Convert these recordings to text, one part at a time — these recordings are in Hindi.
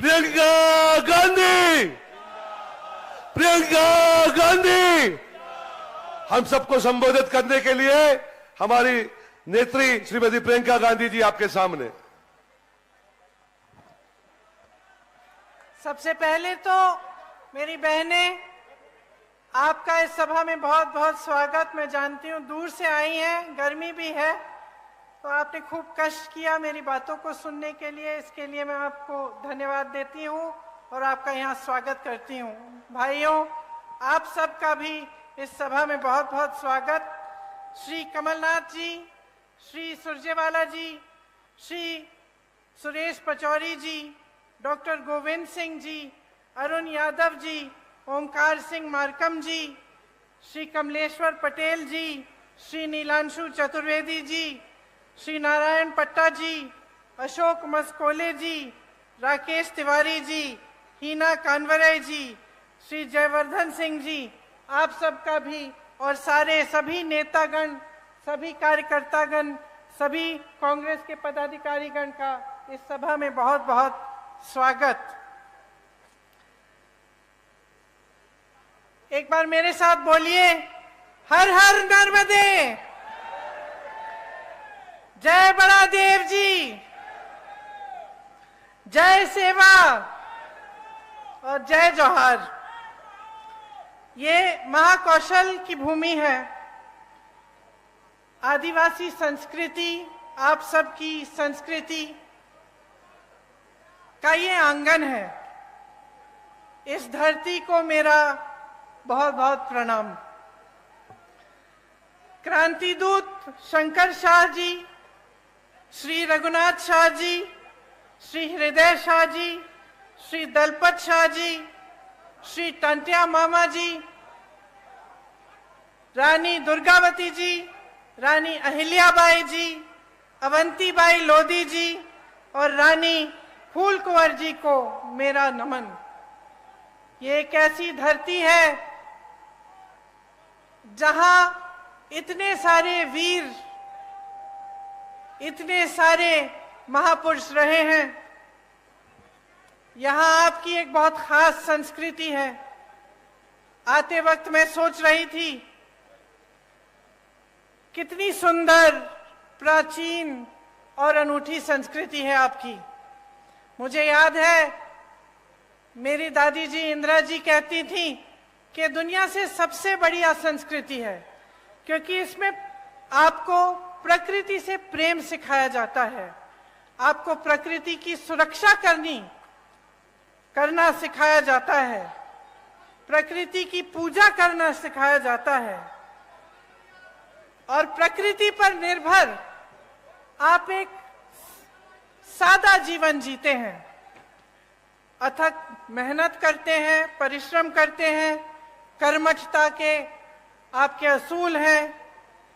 प्रियंका गांधी, प्रियंका गांधी। हम सबको संबोधित करने के लिए हमारी नेत्री श्रीमती प्रियंका गांधी जी आपके सामने। सबसे पहले तो मेरी बहनें, आपका इस सभा में बहुत बहुत स्वागत। मैं जानती हूँ दूर से आई हैं, गर्मी भी है, तो आपने खूब कष्ट किया मेरी बातों को सुनने के लिए। इसके लिए मैं आपको धन्यवाद देती हूँ और आपका यहाँ स्वागत करती हूँ। भाइयों, आप सबका भी इस सभा में बहुत बहुत स्वागत। श्री कमलनाथ जी, श्री सुरजेवाला जी, श्री सुरेश पचौरी जी, डॉक्टर गोविंद सिंह जी, अरुण यादव जी, ओमकार सिंह मार्कम जी, श्री कमलेश्वर पटेल जी, श्री नीलांशु चतुर्वेदी जी, श्री नारायण पट्टा जी, अशोक मस्कोले जी, राकेश तिवारी जी, हीना कानवरे जी, श्री जयवर्धन सिंह जी, आप सबका भी और सभी नेतागण, सभी कार्यकर्तागण, सभी कांग्रेस के पदाधिकारीगण का इस सभा में बहुत बहुत स्वागत। एक बार मेरे साथ बोलिए, हर हर नर्मदे, जय बड़ा देव जी, जय सेवा और जय जोहार। ये महाकौशल की भूमि है। आदिवासी संस्कृति, आप सबकी संस्कृति का ये आंगन है। इस धरती को मेरा बहुत बहुत प्रणाम। क्रांति दूत शंकर शाह जी, श्री रघुनाथ शाह जी, श्री हृदय शाह जी, श्री दलपत शाह जी, श्री टंटिया मामा जी, रानी दुर्गावती जी, रानी अहिल्याबाई जी, अवंतीबाई लोधी जी और रानी फूल कुंवर जी को मेरा नमन। ये एक ऐसी धरती है जहां इतने सारे वीर, इतने सारे महापुरुष रहे हैं। यहाँ आपकी एक बहुत खास संस्कृति है। आते वक्त मैं सोच रही थी कितनी सुंदर, प्राचीन और अनूठी संस्कृति है आपकी। मुझे याद है मेरी दादी जी इंदिरा जी कहती थी कि दुनिया से सबसे बढ़िया संस्कृति है, क्योंकि इसमें आपको प्रकृति से प्रेम सिखाया जाता है, आपको प्रकृति की सुरक्षा करना सिखाया जाता है, प्रकृति की पूजा करना सिखाया जाता है और प्रकृति पर निर्भर आप एक सादा जीवन जीते हैं। अथक मेहनत करते हैं, परिश्रम करते हैं, कर्मठता के आपके असूल हैं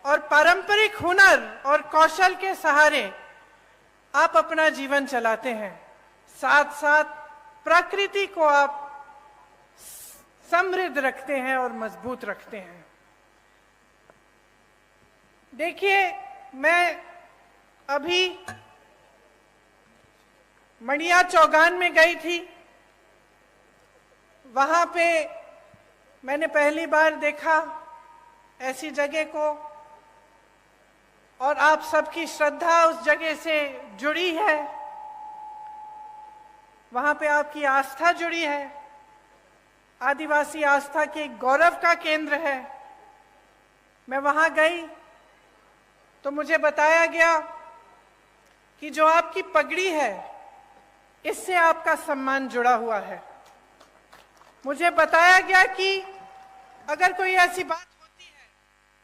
और पारंपरिक हुनर और कौशल के सहारे आप अपना जीवन चलाते हैं। साथ साथ प्रकृति को आप समृद्ध रखते हैं और मजबूत रखते हैं। देखिए, मैं अभी मड़िया चौगान में गई थी। वहां पे मैंने पहली बार देखा ऐसी जगह को, और आप सबकी श्रद्धा उस जगह से जुड़ी है, वहां पे आपकी आस्था जुड़ी है। आदिवासी आस्था के गौरव का केंद्र है। मैं वहां गई तो मुझे बताया गया कि जो आपकी पगड़ी है, इससे आपका सम्मान जुड़ा हुआ है। मुझे बताया गया कि अगर कोई ऐसी बात होती है,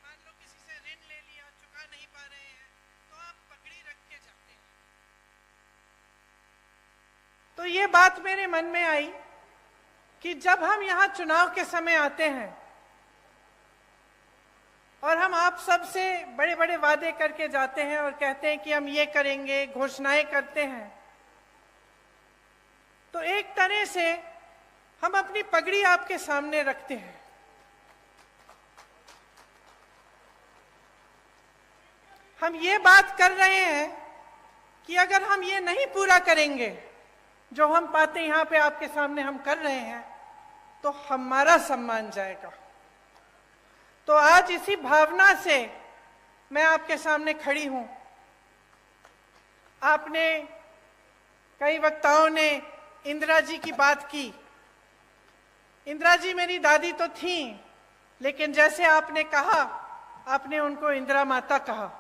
मान लो किसी से ऋण ले लिया, चुका नहीं पा रहे हैं, तो आप पगड़ी रख के जाते हैं। तो ये बात मेरे मन में आई कि जब हम यहाँ चुनाव के समय आते हैं और हम आप सब से बड़े बड़े वादे करके जाते हैं और कहते हैं कि हम ये करेंगे, घोषणाएं करते हैं, तो एक तरह से हम अपनी पगड़ी आपके सामने रखते हैं। हम ये बात कर रहे हैं कि अगर हम ये नहीं पूरा करेंगे जो हम बातें यहाँ पे आपके सामने हम कर रहे हैं तो हमारा सम्मान जाएगा। तो आज इसी भावना से मैं आपके सामने खड़ी हूं। आपने कई वक्ताओं ने इंदिरा जी की बात की। इंदिरा जी मेरी दादी तो थी, लेकिन जैसे आपने कहा, आपने उनको इंदिरा माता कहा।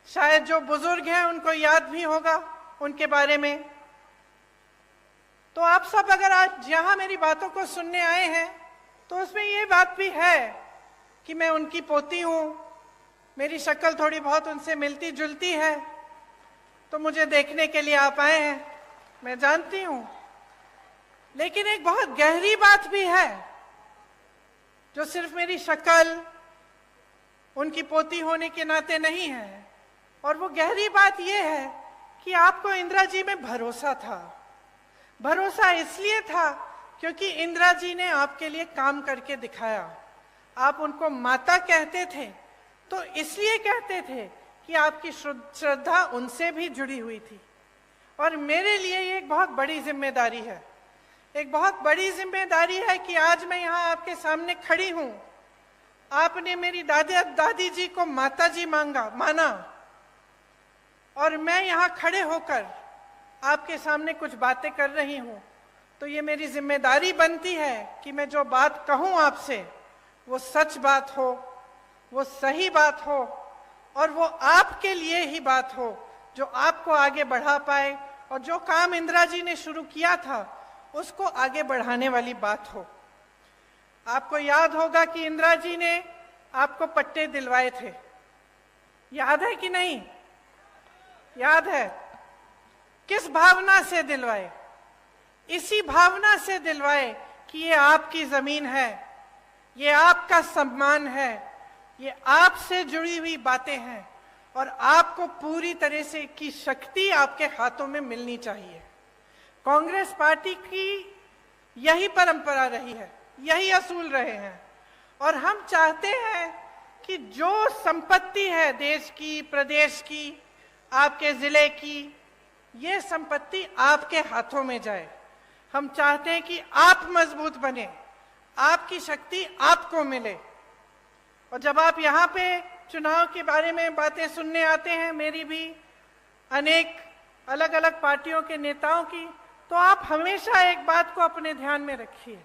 शायद जो बुजुर्ग हैं उनको याद भी होगा उनके बारे में। तो आप सब अगर आज यहां मेरी बातों को सुनने आए हैं तो उसमें ये बात भी है कि मैं उनकी पोती हूं, मेरी शक्ल थोड़ी बहुत उनसे मिलती जुलती है, तो मुझे देखने के लिए आप आए हैं, मैं जानती हूं। लेकिन एक बहुत गहरी बात भी है जो सिर्फ मेरी शक्ल उनकी पोती होने के नाते नहीं है, और वो गहरी बात ये है कि आपको इंदिरा जी में भरोसा था। भरोसा इसलिए था क्योंकि इंदिरा जी ने आपके लिए काम करके दिखाया। आप उनको माता कहते थे तो इसलिए कहते थे कि आपकी श्रद्धा उनसे भी जुड़ी हुई थी। और मेरे लिए ये एक बहुत बड़ी जिम्मेदारी है, एक बहुत बड़ी जिम्मेदारी है कि आज मैं यहाँ आपके सामने खड़ी हूँ। आपने मेरी दादी जी को माता जी माना, और मैं यहाँ खड़े होकर आपके सामने कुछ बातें कर रही हूँ। तो ये मेरी जिम्मेदारी बनती है कि मैं जो बात कहूँ आपसे वो सच बात हो, वो सही बात हो, और वो आपके लिए ही बात हो, जो आपको आगे बढ़ा पाए, और जो काम इंदिरा जी ने शुरू किया था उसको आगे बढ़ाने वाली बात हो। आपको याद होगा कि इंदिरा जी ने आपको पट्टे दिलवाए थे, याद है कि नहीं? याद है। किस भावना से दिलवाए? इसी भावना से दिलवाए कि ये आपकी जमीन है, ये आपका सम्मान है, ये आपसे जुड़ी हुई बातें हैं, और आपको पूरी तरह से की शक्ति आपके हाथों में मिलनी चाहिए। कांग्रेस पार्टी की यही परंपरा रही है, यही असूल रहे हैं, और हम चाहते हैं कि जो संपत्ति है देश की, प्रदेश की, आपके जिले की, ये संपत्ति आपके हाथों में जाए। हम चाहते हैं कि आप मजबूत बने, आपकी शक्ति आपको मिले। और जब आप यहाँ पे चुनाव के बारे में बातें सुनने आते हैं, मेरी भी, अनेक अलग अलग पार्टियों के नेताओं की, तो आप हमेशा एक बात को अपने ध्यान में रखिए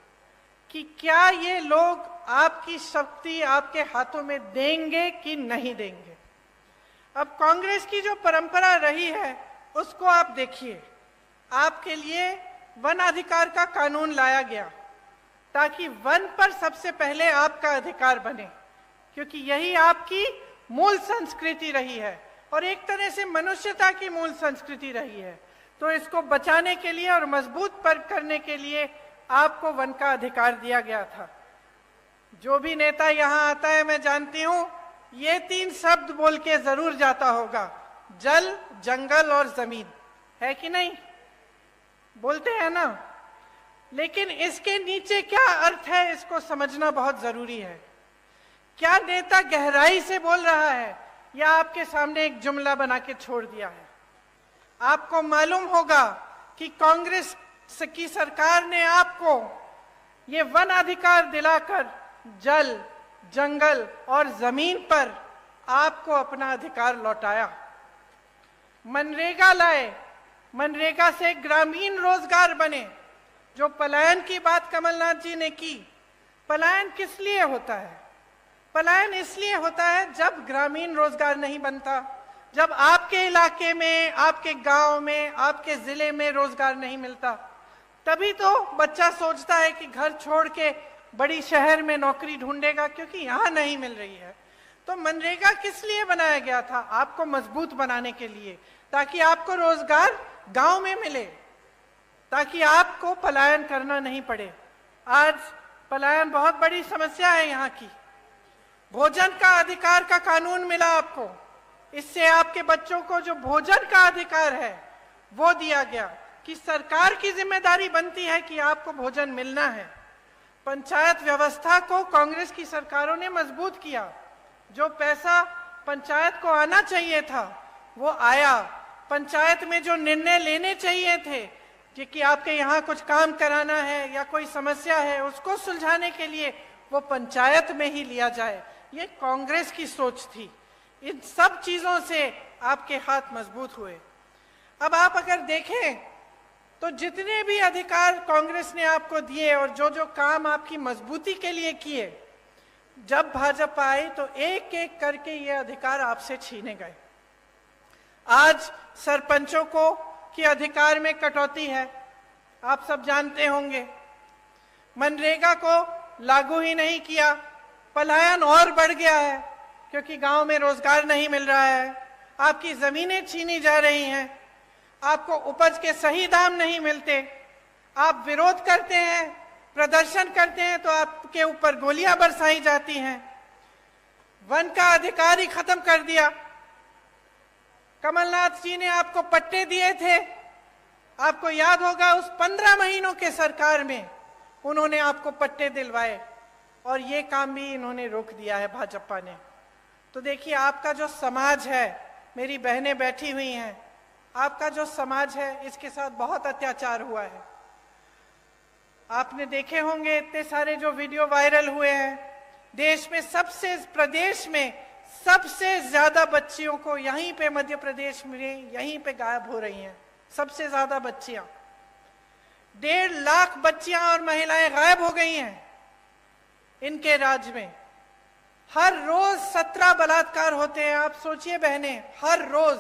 कि क्या ये लोग आपकी शक्ति आपके हाथों में देंगे कि नहीं देंगे। अब कांग्रेस की जो परंपरा रही है उसको आप देखिए। आपके लिए वन अधिकार का कानून लाया गया ताकि वन पर सबसे पहले आपका अधिकार बने, क्योंकि यही आपकी मूल संस्कृति रही है और एक तरह से मनुष्यता की मूल संस्कृति रही है। तो इसको बचाने के लिए और मजबूत करने के लिए आपको वन का अधिकार दिया गया था। जो भी नेता यहाँ आता है, मैं जानती हूँ ये 3 शब्द बोल के जरूर जाता होगा, जल, जंगल और जमीन, है कि नहीं? बोलते हैं ना। लेकिन इसके नीचे क्या अर्थ है, इसको समझना बहुत जरूरी है। क्या नेता गहराई से बोल रहा है या आपके सामने एक जुमला बना के छोड़ दिया है? आपको मालूम होगा कि कांग्रेस की सरकार ने आपको ये वन अधिकार दिलाकर जल, जंगल और जमीन पर आपको अपना अधिकार लौटाया। मनरेगा लाए, मनरेगा से ग्रामीण रोजगार बने। जो पलायन की बात कमलनाथ जी ने की, पलायन किस लिए होता है? पलायन इसलिए होता है जब ग्रामीण रोजगार नहीं बनता, जब आपके इलाके में, आपके गांव में, आपके जिले में रोजगार नहीं मिलता, तभी तो बच्चा सोचता है कि घर छोड़ के बड़ी शहर में नौकरी ढूंढेगा, क्योंकि यहाँ नहीं मिल रही है। तो मनरेगा किस लिए बनाया गया था? आपको मजबूत बनाने के लिए, ताकि आपको रोजगार गांव में मिले, ताकि आपको पलायन करना नहीं पड़े। आज पलायन बहुत बड़ी समस्या है यहाँ की। भोजन का अधिकार का कानून मिला आपको, इससे आपके बच्चों को जो भोजन का अधिकार है वो दिया गया कि सरकार की जिम्मेदारी बनती है कि आपको भोजन मिलना है। पंचायत व्यवस्था को कांग्रेस की सरकारों ने मजबूत किया। जो पैसा पंचायत को आना चाहिए था वो आया, पंचायत में जो निर्णय लेने चाहिए थे कि आपके यहाँ कुछ काम कराना है या कोई समस्या है, उसको सुलझाने के लिए वो पंचायत में ही लिया जाए, ये कांग्रेस की सोच थी। इन सब चीजों से आपके हाथ मजबूत हुए। अब आप अगर देखें तो जितने भी अधिकार कांग्रेस ने आपको दिए और जो जो काम आपकी मजबूती के लिए किए, जब भाजपा आई तो एक एक करके ये अधिकार आपसे छीने गए। आज सरपंचों को के अधिकार में कटौती है, आप सब जानते होंगे। मनरेगा को लागू ही नहीं किया, पलायन और बढ़ गया है क्योंकि गांव में रोजगार नहीं मिल रहा है। आपकी जमीनें छीनी जा रही हैं, आपको उपज के सही दाम नहीं मिलते, आप विरोध करते हैं, प्रदर्शन करते हैं तो आपके ऊपर गोलियां बरसाई जाती हैं। वन का अधिकार ही खत्म कर दिया। कमलनाथ जी ने आपको पट्टे दिए थे, आपको याद होगा उस 15 महीनों के सरकार में उन्होंने आपको पट्टे दिलवाए और ये काम भी इन्होंने रोक दिया है भाजपा ने। तो देखिए आपका जो समाज है, मेरी बहनें बैठी हुई हैं, आपका जो समाज है इसके साथ बहुत अत्याचार हुआ है। आपने देखे होंगे इतने सारे जो वीडियो वायरल हुए हैं, देश में प्रदेश में सबसे ज्यादा बच्चियों को यहीं पे मध्य प्रदेश में यहीं पे गायब हो रही हैं, सबसे ज्यादा बच्चियां, 1.5 लाख बच्चियां और महिलाएं गायब हो गई हैं इनके राज्य में। हर रोज 17 बलात्कार होते हैं। आप सोचिए बहनें, हर रोज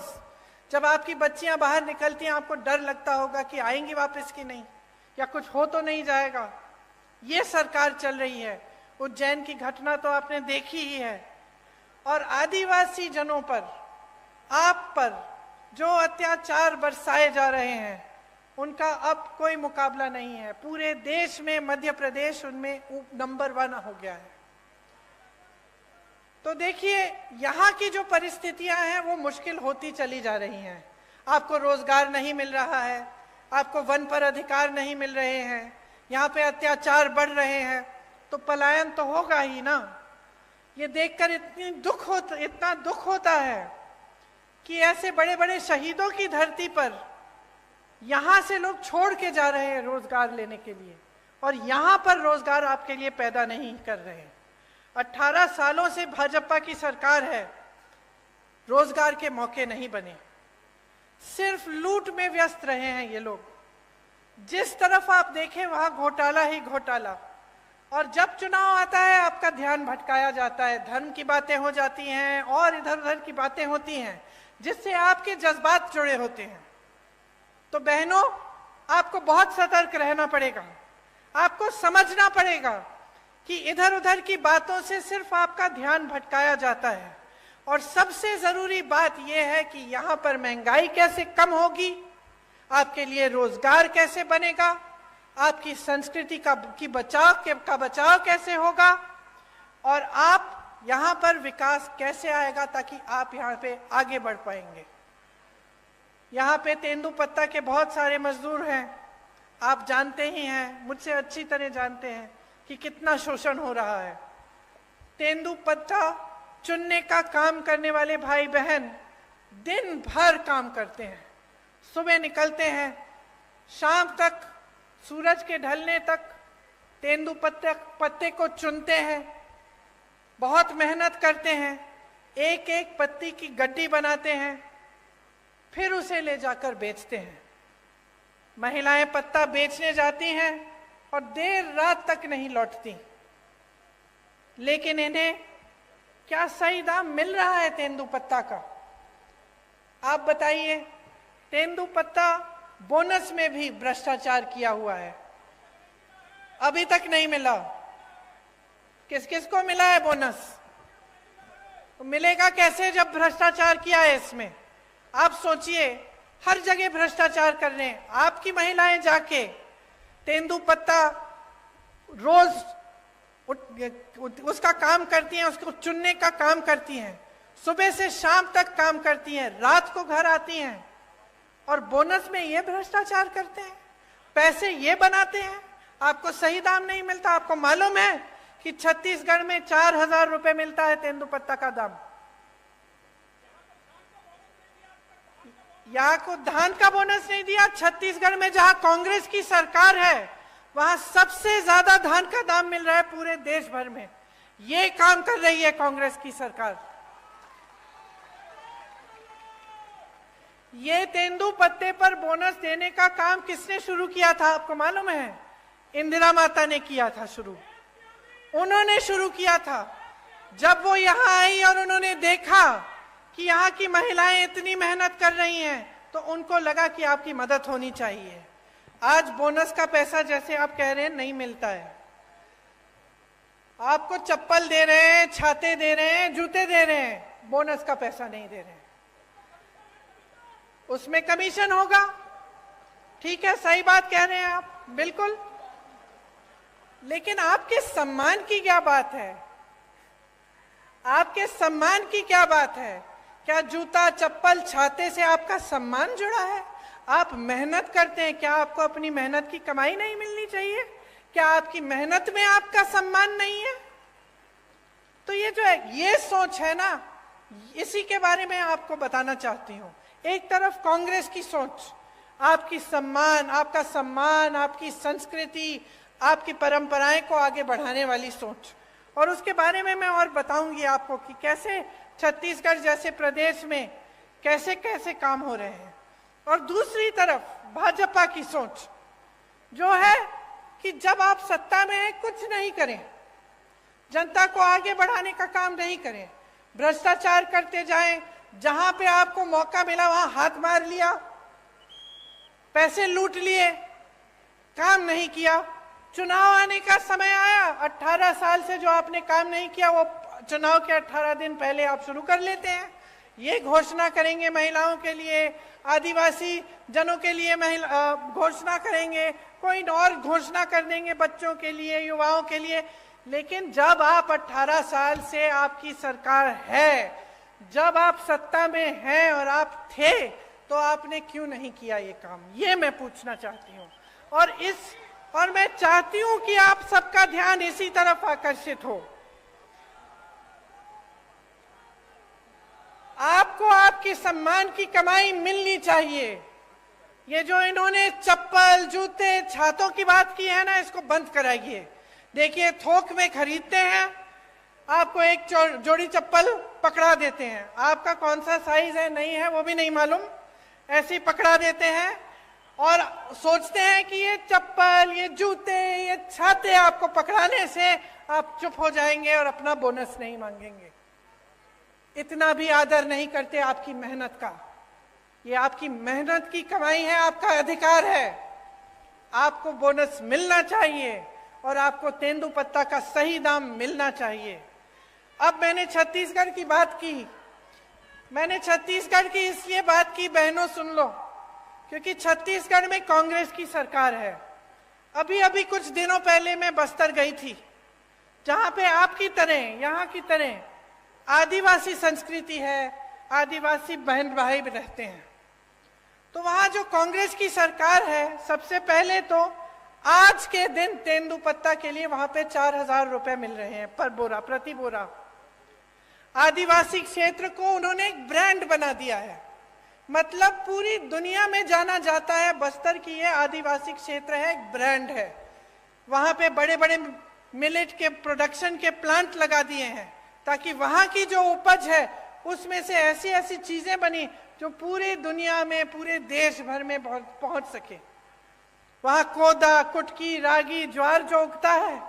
जब आपकी बच्चियां बाहर निकलती हैं आपको डर लगता होगा कि आएंगी वापस कि नहीं, या कुछ हो तो नहीं जाएगा। ये सरकार चल रही है। उज्जैन की घटना तो आपने देखी ही है। और आदिवासी जनों पर, आप पर जो अत्याचार बरसाए जा रहे हैं उनका अब कोई मुकाबला नहीं है। पूरे देश में मध्य प्रदेश उनमें नंबर 1 हो गया है। तो देखिए यहाँ की जो परिस्थितियां हैं वो मुश्किल होती चली जा रही हैं। आपको रोजगार नहीं मिल रहा है, आपको वन पर अधिकार नहीं मिल रहे हैं, यहाँ पे अत्याचार बढ़ रहे हैं, तो पलायन तो होगा ही ना। ये देखकर इतना दुख होता है कि ऐसे बड़े बड़े शहीदों की धरती पर यहाँ से लोग छोड़ के जा रहे हैं रोजगार लेने के लिए, और यहाँ पर रोजगार आपके लिए पैदा नहीं कर रहे हैं। 18 सालों से भाजपा की सरकार है, रोजगार के मौके नहीं बने, सिर्फ लूट में व्यस्त रहे हैं ये लोग। जिस तरफ आप देखें वहां घोटाला ही घोटाला, और जब चुनाव आता है आपका ध्यान भटकाया जाता है, धर्म की बातें हो जाती हैं और इधर उधर की बातें होती हैं जिससे आपके जज्बात जुड़े होते हैं। तो बहनों, आपको बहुत सतर्क रहना पड़ेगा, आपको समझना पड़ेगा कि इधर उधर की बातों से सिर्फ आपका ध्यान भटकाया जाता है। और सबसे जरूरी बात यह है कि यहाँ पर महंगाई कैसे कम होगी, आपके लिए रोजगार कैसे बनेगा, आपकी संस्कृति का बचाव कैसे होगा, और आप यहाँ पर विकास कैसे आएगा ताकि आप यहाँ पे आगे बढ़ पाएंगे। यहाँ पे तेंदुपत्ता के बहुत सारे मजदूर हैं, आप जानते ही हैं, मुझसे अच्छी तरह जानते हैं कि कितना शोषण हो रहा है। तेंदुपत्ता चुनने का काम करने वाले भाई बहन दिन भर काम करते हैं, सुबह निकलते हैं, शाम तक सूरज के ढलने तक तेंदुपत्ते को चुनते हैं, बहुत मेहनत करते हैं, एक एक पत्ती की गड्डी बनाते हैं, फिर उसे ले जाकर बेचते हैं। महिलाएं पत्ता बेचने जाती हैं और देर रात तक नहीं लौटती, लेकिन इन्हें क्या सही दाम मिल रहा है तेंदुपत्ता का? आप बताइए। तेंदुपत्ता बोनस में भी भ्रष्टाचार किया हुआ है, अभी तक नहीं मिला। किस किस को मिला है बोनस? तो मिलेगा कैसे जब भ्रष्टाचार किया है इसमें? आप सोचिए, हर जगह भ्रष्टाचार कर रहे हैं। आपकी महिलाएं जाके तेंदुपत्ता रोज उसका काम करती हैं, उसको चुनने का काम करती हैं, सुबह से शाम तक काम करती हैं, रात को घर आती हैं, और बोनस में ये भ्रष्टाचार करते हैं, पैसे ये बनाते हैं, आपको सही दाम नहीं मिलता। आपको मालूम है कि छत्तीसगढ़ में 4000 रुपए मिलता है तेंदुपत्ता का दाम। यहाँ को धान का बोनस नहीं दिया। छत्तीसगढ़ में जहाँ कांग्रेस की सरकार है वहां सबसे ज्यादा धान का दाम मिल रहा है पूरे देश भर में। ये काम कर रही है कांग्रेस की सरकार। ये तेंदुपत्ते पर बोनस देने का काम किसने शुरू किया था आपको मालूम है? इंदिरा माता ने किया था शुरू। उन्होंने शुरू किया था। जब वो यहाँ आई और उन्होंने देखा कि यहाँ की महिलाएं इतनी मेहनत कर रही हैं तो उनको लगा कि आपकी मदद होनी चाहिए। आज बोनस का पैसा जैसे आप कह रहे हैं नहीं मिलता है। आपको चप्पल दे रहे हैं, छाते दे रहे हैं, जूते दे रहे हैं, बोनस का पैसा नहीं दे रहे हैं। उसमें कमीशन होगा। ठीक है, सही बात कह रहे हैं आप, बिल्कुल। लेकिन आपके सम्मान की क्या बात है? आपके सम्मान की क्या बात है? क्या जूता, चप्पल, छाते से आपका सम्मान जुड़ा है? आप मेहनत करते हैं, क्या आपको अपनी मेहनत की कमाई नहीं मिलनी चाहिए? क्या आपकी मेहनत में आपका सम्मान नहीं है? तो ये जो है, ये सोच है ना, इसी के बारे में आपको बताना चाहती हूं। एक तरफ कांग्रेस की सोच, आपकी सम्मान, आपका सम्मान, आपकी संस्कृति, आपकी परंपराएं को आगे बढ़ाने वाली सोच, और उसके बारे में मैं और बताऊंगी आपको कि कैसे छत्तीसगढ़ जैसे प्रदेश में कैसे कैसे काम हो रहे हैं। और दूसरी तरफ भाजपा की सोच जो है कि जब आप सत्ता में हैं कुछ नहीं करें, जनता को आगे बढ़ाने का काम नहीं करें, भ्रष्टाचार करते जाएं, जहां पे आपको मौका मिला वहां हाथ मार लिया, पैसे लूट लिए, काम नहीं किया। चुनाव आने का समय आया, 18 साल से जो आपने काम नहीं किया वो चुनाव के 18 दिन पहले आप शुरू कर लेते हैं। ये घोषणा करेंगे महिलाओं के लिए, आदिवासी जनों के लिए घोषणा करेंगे, कोई और घोषणा कर देंगे बच्चों के लिए, युवाओं के लिए। लेकिन जब आप 18 साल से आपकी सरकार है, जब आप सत्ता में हैं और आप थे, तो आपने क्यों नहीं किया ये काम? ये मैं पूछना चाहती हूँ। और मैं चाहती हूं कि आप सबका ध्यान इसी तरफ आकर्षित हो। आपको आपके सम्मान की कमाई मिलनी चाहिए। ये जो इन्होंने चप्पल, जूते, छातों की बात की है ना, इसको बंद कराइए। देखिए, थोक में खरीदते हैं, आपको एक जोड़ी चप्पल पकड़ा देते हैं, आपका कौन सा साइज है नहीं है वो भी नहीं मालूम, ऐसे ही पकड़ा देते हैं और सोचते हैं कि ये चप्पल, ये जूते, ये छाते आपको पकड़ाने से आप चुप हो जाएंगे और अपना बोनस नहीं मांगेंगे। इतना भी आदर नहीं करते आपकी मेहनत का। ये आपकी मेहनत की कमाई है, आपका अधिकार है। आपको बोनस मिलना चाहिए और आपको तेंदुपत्ता का सही दाम मिलना चाहिए। अब मैंने छत्तीसगढ़ की बात की। मैंने छत्तीसगढ़ की इसलिए बात की, बहनों सुन लो, क्योंकि छत्तीसगढ़ में कांग्रेस की सरकार है। अभी अभी कुछ दिनों पहले मैं बस्तर गई थी, जहां पे आपकी तरह, यहाँ की तरह आदिवासी संस्कृति है, आदिवासी बहन भाई रहते हैं। तो वहां जो कांग्रेस की सरकार है, सबसे पहले तो आज के दिन तेंदुपत्ता के लिए वहां पे 4,000 रुपए मिल रहे हैं पर बोरा, प्रति बोरा। आदिवासी क्षेत्र को उन्होंने एक ब्रांड बना दिया है, मतलब पूरी दुनिया में जाना जाता है बस्तर की ये आदिवासी क्षेत्र है, एक ब्रांड है। वहां पे बड़े बड़े मिलेट के प्रोडक्शन के प्लांट लगा दिए हैं ताकि वहां की जो उपज है उसमें से ऐसी ऐसी चीजें बनी जो पूरी दुनिया में, पूरे देश भर में पहुंच सके। वहां कोदा, कुटकी, रागी, ज्वार जो उगता है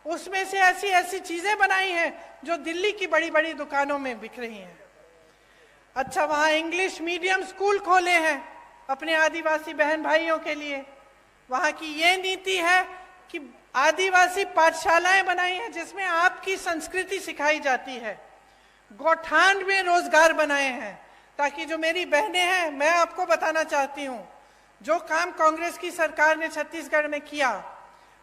उसमें से ऐसी ऐसी चीजें बनाई हैं जो दिल्ली की बड़ी बड़ी दुकानों में बिक रही हैं। अच्छा, वहां इंग्लिश मीडियम स्कूल खोले हैं अपने आदिवासी बहन भाइयों के लिए। वहां की ये नीति है कि आदिवासी पाठशालाएं बनाई हैं जिसमें आपकी संस्कृति सिखाई जाती है। गौठान में रोजगार बनाए हैं ताकि जो मेरी बहनें हैं, मैं आपको बताना चाहती हूं, जो काम कांग्रेस की सरकार ने छत्तीसगढ़ में किया,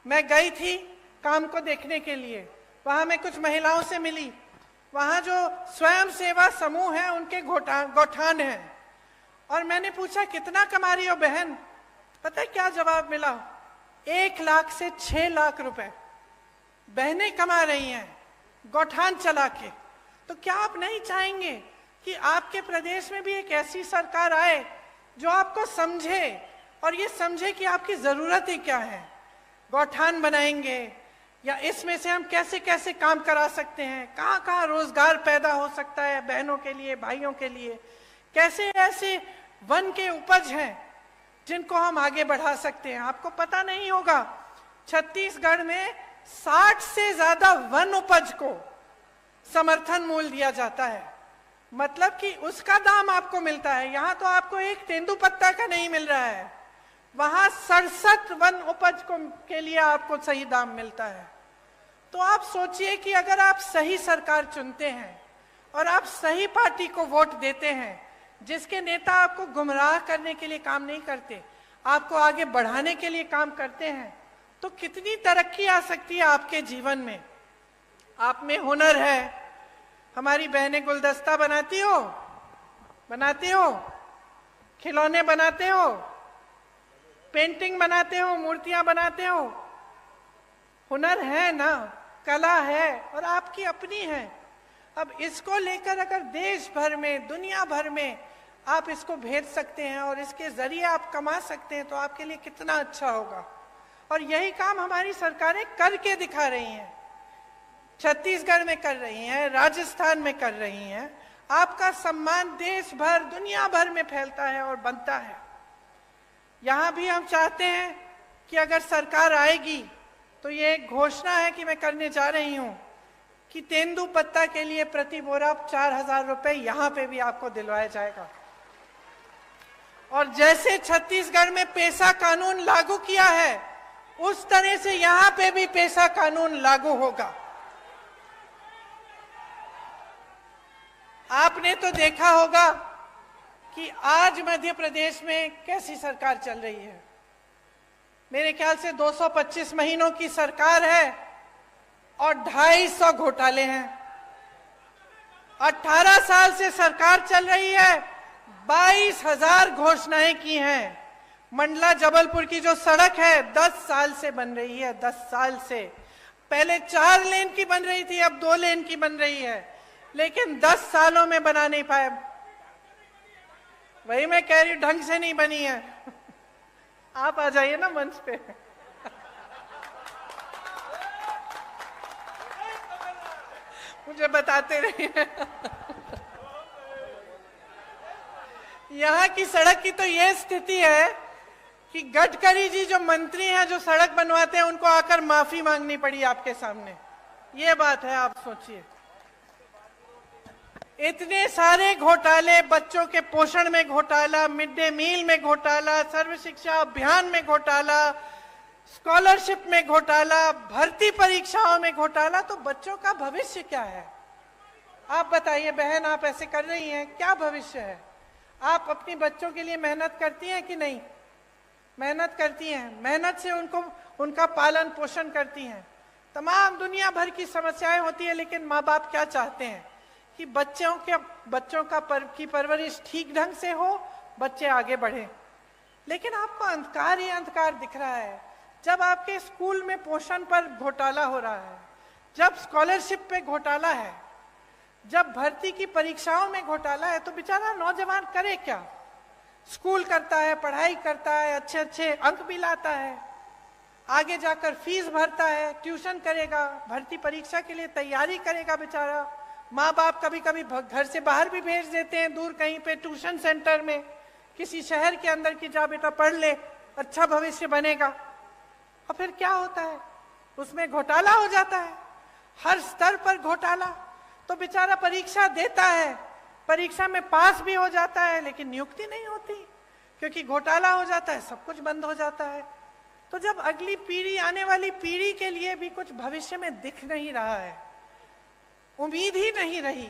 मैं गई थी काम को देखने के लिए। वहां मैं कुछ महिलाओं से मिली। वहां जो स्वयं सेवा समूह है उनके गौठान है, और मैंने पूछा कितना कमा रही हो बहन? पता है क्या जवाब मिला? 1 लाख से 6 लाख रुपए बहनें कमा रही हैं गौठान चला के। तो क्या आप नहीं चाहेंगे कि आपके प्रदेश में भी एक ऐसी सरकार आए जो आपको समझे और ये समझे कि आपकी ज़रूरतें क्या हैं। गौठान बनाएंगे या इसमें से हम कैसे कैसे काम करा सकते हैं, कहाँ कहाँ रोजगार पैदा हो सकता है बहनों के लिए, भाइयों के लिए, कैसे ऐसे वन के उपज हैं जिनको हम आगे बढ़ा सकते हैं। आपको पता नहीं होगा, छत्तीसगढ़ में 60 से ज्यादा वन उपज को समर्थन मूल्य दिया जाता है, मतलब कि उसका दाम आपको मिलता है। यहाँ तो आपको एक तेंदुपत्ता का नहीं मिल रहा है, वहां 67 वन उपज के लिए आपको सही दाम मिलता है। तो आप सोचिए कि अगर आप सही सरकार चुनते हैं और आप सही पार्टी को वोट देते हैं, जिसके नेता आपको गुमराह करने के लिए काम नहीं करते, आपको आगे बढ़ाने के लिए काम करते हैं, तो कितनी तरक्की आ सकती है आपके जीवन में। आप में हुनर है, हमारी बहनें गुलदस्ता बनाती हो, खिलौने बनाते हो, पेंटिंग बनाते हो, मूर्तियां बनाते हो, हुनर है ना, कला है और आपकी अपनी है। अब इसको लेकर अगर देश भर में, दुनिया भर में आप इसको भेज सकते हैं और इसके जरिए आप कमा सकते हैं, तो आपके लिए कितना अच्छा होगा। और यही काम हमारी सरकारें करके दिखा रही हैं, छत्तीसगढ़ में कर रही हैं, राजस्थान में कर रही हैं। आपका सम्मान देश भर, दुनिया भर में फैलता है और बनता है। यहाँ भी हम चाहते हैं कि अगर सरकार आएगी तो ये एक घोषणा है कि मैं करने जा रही हूँ कि तेंदुपत्ता के लिए प्रति बोरा 4000 रुपए यहाँ पे भी आपको दिलवाया जाएगा। और जैसे छत्तीसगढ़ में पेसा कानून लागू किया है, उस तरह से यहाँ पे भी पेसा कानून लागू होगा। आपने तो देखा होगा कि आज मध्य प्रदेश में कैसी सरकार चल रही है। मेरे ख्याल से 225 महीनों की सरकार है और 250 घोटाले हैं। 18 साल से सरकार चल रही है, 22,000 घोषणाएं की हैं। मंडला जबलपुर की जो सड़क है 10 साल से बन रही है, 10 साल से। पहले 4 लेन की बन रही थी, अब 2 लेन की बन रही है, लेकिन 10 सालों में बना नहीं पाए। वही मैं कह रही हूं, ढंग से नहीं बनी है। आप आ जाइए ना मंच पे। मुझे बताते रहिए। यहाँ की सड़क की तो ये स्थिति है कि गडकरी जी जो मंत्री हैं, जो सड़क बनवाते हैं, उनको आकर माफी मांगनी पड़ी आपके सामने। ये बात है, आप सोचिए। इतने सारे घोटाले, बच्चों के पोषण में घोटाला, मिड डे मील में घोटाला, सर्व शिक्षा अभियान में घोटाला, स्कॉलरशिप में घोटाला, भर्ती परीक्षाओं में घोटाला। तो बच्चों का भविष्य क्या है? आप बताइए बहन, आप ऐसे कर रही हैं, क्या भविष्य है? आप अपने बच्चों के लिए मेहनत करती हैं कि नहीं? मेहनत करती हैं, मेहनत से उनका पालन पोषण करती हैं। तमाम दुनिया भर की समस्याएं होती है, लेकिन माँ बाप क्या चाहते हैं कि बच्चों की परवरिश ठीक ढंग से हो, बच्चे आगे बढ़े। लेकिन आपको अंधकार ही अंधकार दिख रहा है। जब आपके स्कूल में पोषण पर घोटाला हो रहा है, जब स्कॉलरशिप पे घोटाला है, जब भर्ती की परीक्षाओं में घोटाला है, तो बेचारा नौजवान करे क्या? स्कूल करता है, पढ़ाई करता है, अच्छे अच्छे अंक भी लाता है, आगे जाकर फीस भरता है, ट्यूशन करेगा, भर्ती परीक्षा के लिए तैयारी करेगा बेचारा। माँ बाप कभी कभी घर से बाहर भी भेज देते हैं, दूर कहीं पे ट्यूशन सेंटर में, किसी शहर के अंदर की, जा बेटा पढ़ ले, अच्छा भविष्य बनेगा। और फिर क्या होता है? उसमें घोटाला हो जाता है, हर स्तर पर घोटाला। तो बेचारा परीक्षा देता है, परीक्षा में पास भी हो जाता है, लेकिन नियुक्ति नहीं होती, क्योंकि घोटाला हो जाता है, सब कुछ बंद हो जाता है। तो जब अगली पीढ़ी, आने वाली पीढ़ी के लिए भी कुछ भविष्य में दिख नहीं रहा है, उम्मीद ही नहीं रही,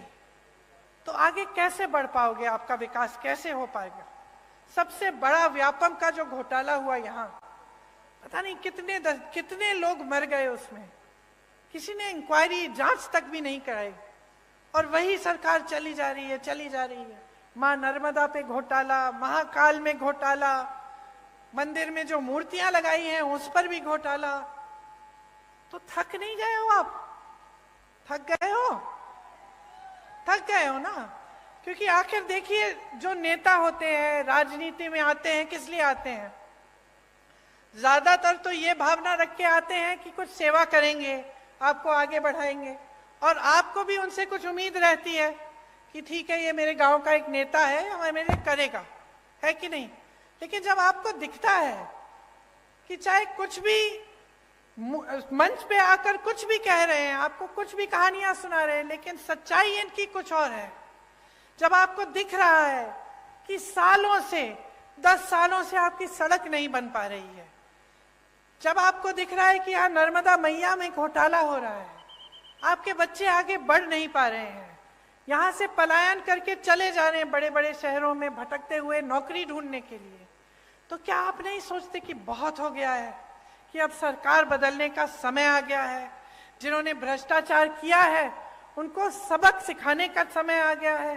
तो आगे कैसे बढ़ पाओगे? आपका विकास कैसे हो पाएगा? सबसे बड़ा व्यापम का जो घोटाला हुआ यहाँ, पता नहीं कितने लोग मर गए उसमें, किसी ने इंक्वायरी, जांच तक भी नहीं कराई, और वही सरकार चली जा रही है। मां नर्मदा पे घोटाला, महाकाल में घोटाला, मंदिर में जो मूर्तियां लगाई हैं उस पर भी घोटाला। तो थक नहीं गए हो आप? थक गए हो ना? क्योंकि आखिर देखिए, जो नेता होते हैं राजनीति में आते हैं किस लिए आते हैं? ज्यादातर तो ये भावना रख के आते हैं कि कुछ सेवा करेंगे, आपको आगे बढ़ाएंगे, और आपको भी उनसे कुछ उम्मीद रहती है कि ठीक है, ये मेरे गांव का एक नेता है और मेरे लिए करेगा, है कि नहीं? लेकिन जब आपको दिखता है कि चाहे कुछ भी मंच पे आकर कुछ भी कह रहे हैं, आपको कुछ भी कहानियां सुना रहे हैं, लेकिन सच्चाई इनकी कुछ और है। जब आपको दिख रहा है कि सालों से, 10 सालों से आपकी सड़क नहीं बन पा रही है, जब आपको दिख रहा है कि यहाँ नर्मदा मैया में घोटाला हो रहा है, आपके बच्चे आगे बढ़ नहीं पा रहे हैं, यहाँ से पलायन करके चले जा रहे हैं बड़े बड़े शहरों में भटकते हुए नौकरी ढूंढने के लिए, तो क्या आप नहीं सोचते कि बहुत हो गया है, कि अब सरकार बदलने का समय आ गया है? जिन्होंने भ्रष्टाचार किया है उनको सबक सिखाने का समय आ गया है।